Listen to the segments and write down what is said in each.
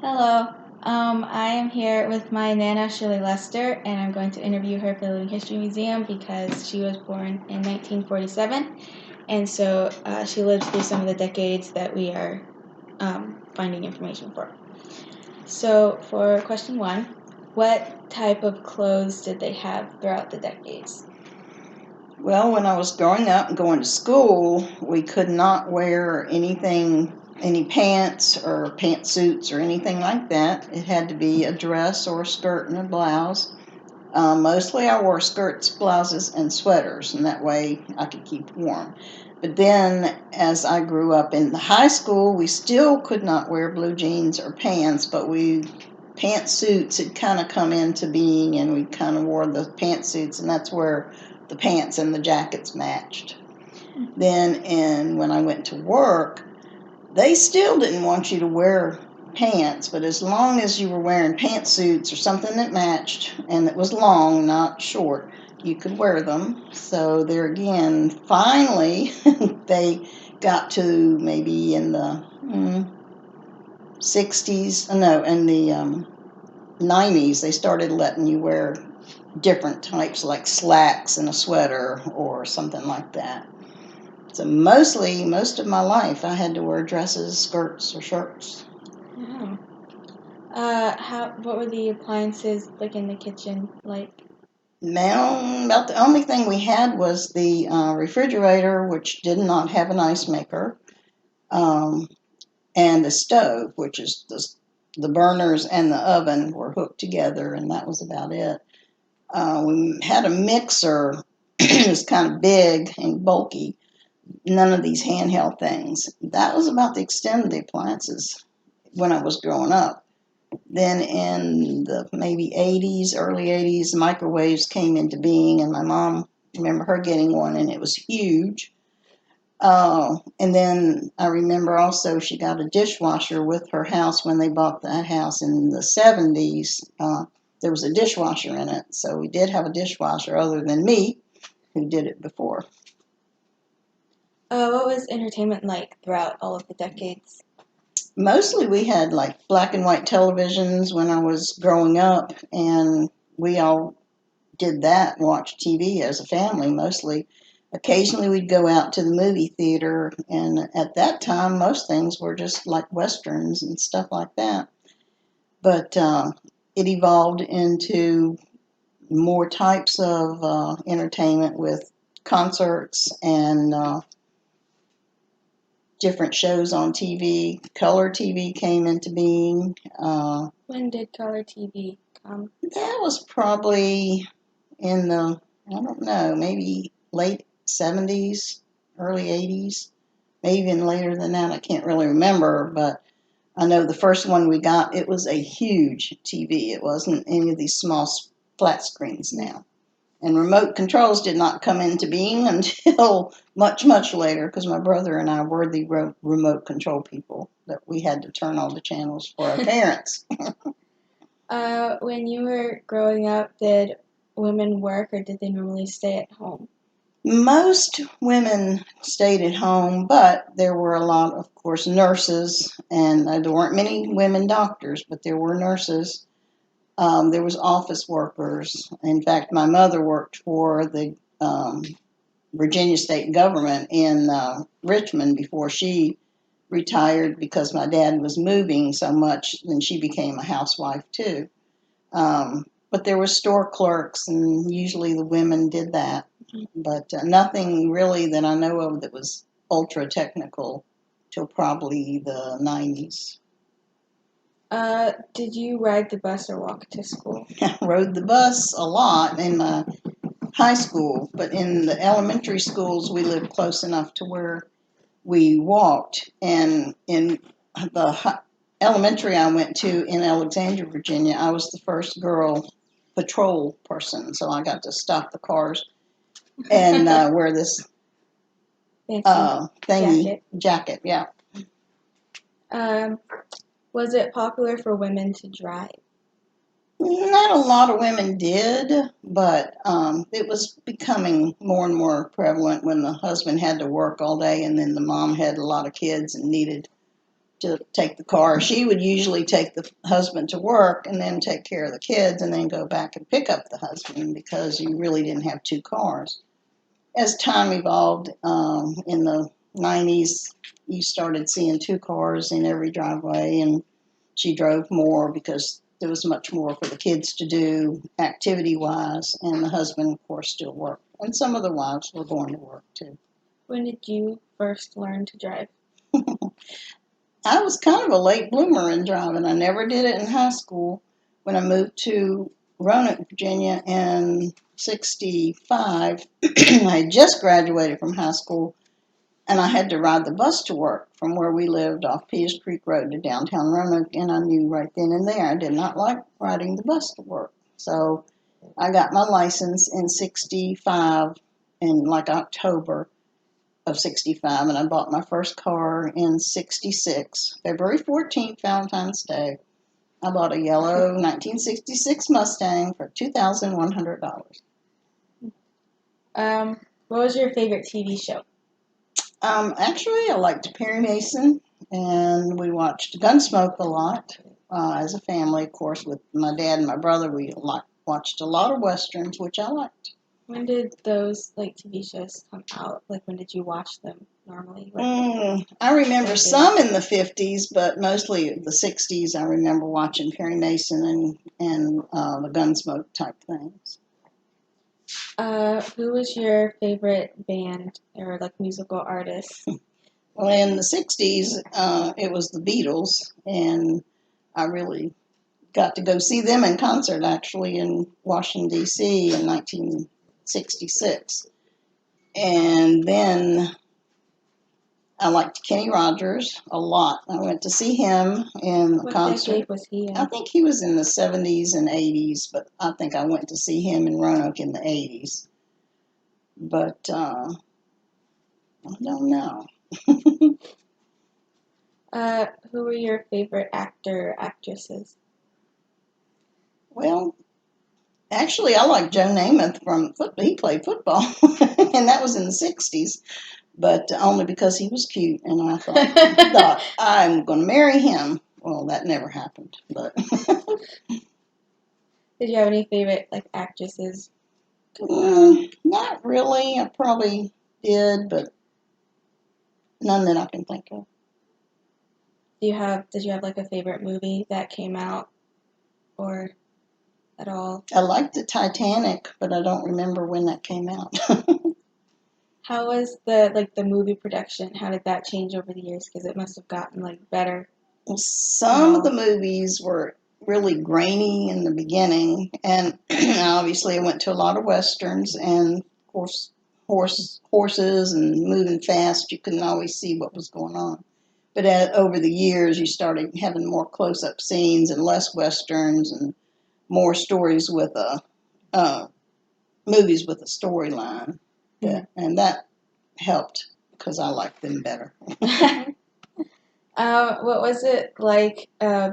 Hello. I am here with my Nana Shirley Lester, and I'm going to interview her for the Living History Museum because she was born in 1947, and so she lived through some of the decades that we are finding information for. So, for question one, what type of clothes did they have throughout the decades? Well, when I was growing up and going to school, we could not wear any pants or pantsuits or anything like that. It had to be a dress or a skirt and a blouse. Mostly I wore skirts, blouses, and sweaters, and that way I could keep warm. But then as I grew up in the high school, we still could not wear blue jeans or pants, but pantsuits had kind of come into being, and we kind of wore the pantsuits, and that's where the pants and the jackets matched. Then when I went to work, they still didn't want you to wear pants, but as long as you were wearing pantsuits or something that matched and that was long, not short, you could wear them. So there again, finally, they got to maybe in the 60s, no, in the 90s, they started letting you wear different types like slacks and a sweater or something like that. So most of my life, I had to wear dresses, skirts, or shirts. Oh. What were the appliances like in the kitchen like? Now, about the only thing we had was the refrigerator, which did not have an ice maker, um, and the stove, which is the burners and the oven were hooked together, and that was about it. We had a mixer. It was kind of big and bulky. None of these handheld things. That was about the extent of the appliances when I was growing up. Then in the maybe 80s, early 80s, microwaves came into being, and my mom, I remember her getting one, and it was huge. And then I remember also she got a dishwasher with her house when they bought that house in the 70s. There was a dishwasher in it, so we did have a dishwasher other than me, who did it before. What was entertainment like throughout all of the decades? Mostly we had like black and white televisions when I was growing up, and we all did that, watched TV as a family mostly. Occasionally we'd go out to the movie theater, and at that time most things were just like westerns and stuff like that. But it evolved into more types of entertainment with concerts and different shows on TV. Color TV came into being. When did color TV come? That was probably in the, I don't know, maybe late 70s, early 80s, maybe even later than that. I can't really remember, but I know the first one we got, it was a huge TV. It wasn't any of these small flat screens now. And remote controls did not come into being until much, much later, because my brother and I were the remote control people that we had to turn all the channels for our parents. When you were growing up, did women work or did they normally stay at home? Most women stayed at home, but there were a lot, of course, nurses, and there weren't many women doctors, but there were nurses. There was office workers. In fact, my mother worked for the Virginia state government in Richmond before she retired because my dad was moving so much, and she became a housewife too. But there were store clerks, and usually the women did that. But nothing really that I know of that was ultra technical till probably the 90s. Did you ride the bus or walk to school? I rode the bus a lot in my high school, but in the elementary schools, we lived close enough to where we walked. And in the elementary I went to in Alexandria, Virginia, I was the first girl patrol person, so I got to stop the cars and wear this thingy jacket. Yeah. Um, was it popular for women to drive? Not a lot of women did, but it was becoming more and more prevalent when the husband had to work all day, and then the mom had a lot of kids and needed to take the car. She would usually take the husband to work and then take care of the kids and then go back and pick up the husband because you really didn't have two cars. As time evolved, in the 90s, you started seeing two cars in every driveway, and she drove more because there was much more for the kids to do activity-wise, and the husband, of course, still worked. And some of the wives were going to work, too. When did you first learn to drive? I was kind of a late bloomer in driving. I never did it in high school. When I moved to Roanoke, Virginia in 65, I had just graduated from high school, and I had to ride the bus to work from where we lived off Peters Creek Road to downtown Roanoke, and I knew right then and there I did not like riding the bus to work. So I got my license in 65 in like October of 65, and I bought my first car in 66, February 14th, Valentine's Day. I bought a yellow 1966 Mustang for $2,100. What was your favorite TV show? Actually, I liked Perry Mason, and we watched Gunsmoke a lot as a family. Of course, with my dad and my brother, we watched a lot of westerns, which I liked. When did those like TV shows come out? Like when did you watch them normally? I remember some in the 50s, but mostly the 60s. I remember watching Perry Mason and the Gunsmoke type things. Who was your favorite band or like musical artist? Well, in the 60s, it was the Beatles, and I really got to go see them in concert actually in Washington, D.C. in 1966. And then I liked Kenny Rogers a lot. I went to see him in a What concert. decade was he in? I think he was in the 70s and 80s, but I think I went to see him in Roanoke in the 80s. But I don't know. Who were your favorite actor or actresses? Well, actually, I like Joe Namath from football. He played football, and that was in the 60s, but only because he was cute, and I thought I'm going to marry him. Well, that never happened, but Did you have any favorite like actresses? not really. I probably did, but none that I can think of. Did you have like a favorite movie that came out or at all? I liked the Titanic, but I don't remember when that came out. How was the movie production? How did that change over the years? Because it must have gotten like better. Well, some of the movies were really grainy in the beginning, and obviously I went to a lot of westerns, and of course horses and moving fast. You couldn't always see what was going on. But over the years, you started having more close-up scenes and less westerns and more stories with movies with a storyline, and that helped because I liked them better. What was it like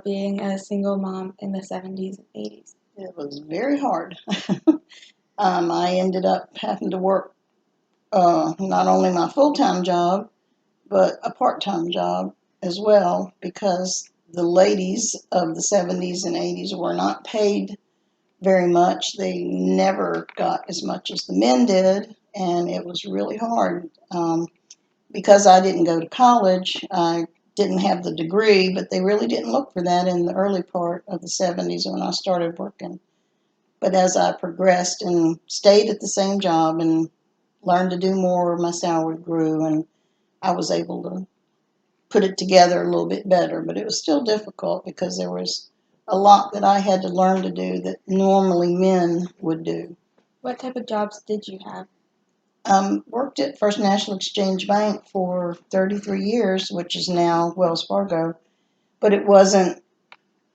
being a single mom in the 70s and 80s? It was very hard. I ended up having to work not only my full-time job, but a part-time job as well because the ladies of the 70s and 80s were not paid very much. They never got as much as the men did, and it was really hard. Because I didn't go to college, I didn't have the degree, but they really didn't look for that in the early part of the 70s when I started working. But as I progressed and stayed at the same job and learned to do more, my salary grew, and I was able to put it together a little bit better. But it was still difficult because there was a lot that I had to learn to do that normally men would do. What type of jobs did you have? Worked at First National Exchange Bank for 33 years, which is now Wells Fargo, but it wasn't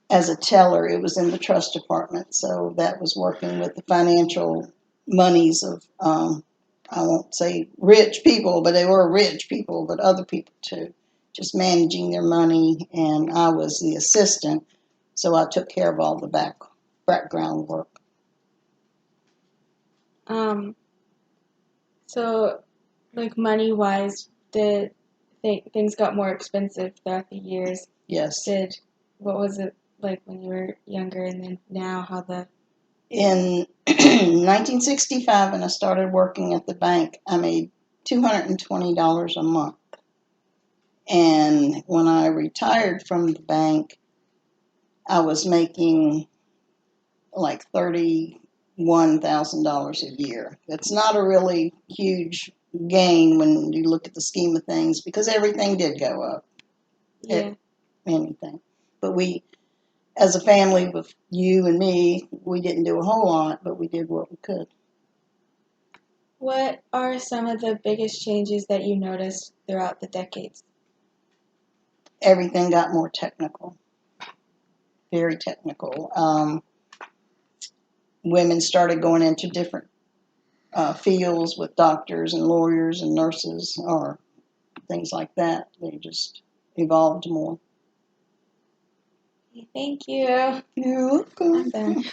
as a teller, it was in the trust department. So that was working with the financial monies of, I won't say rich people, but they were rich people, but other people too, just managing their money. And I was the assistant, so I took care of all the background work. So, like money wise, did things got more expensive throughout the years. Yes. What was it like when you were younger, and then now how the In 1965, when I started working at the bank, I made $220 a month. And when I retired from the bank, I was making like $31,000 a year. It's not a really huge gain when you look at the scheme of things because everything did go up. yeah? Anything. But we, as a family with you and me, we didn't do a whole lot, but we did what we could. What are some of the biggest changes that you noticed throughout the decades? Everything got more technical, very technical. Women started going into different fields with doctors and lawyers and nurses or things like that. They just evolved more. Thank you. You're welcome. I'm done.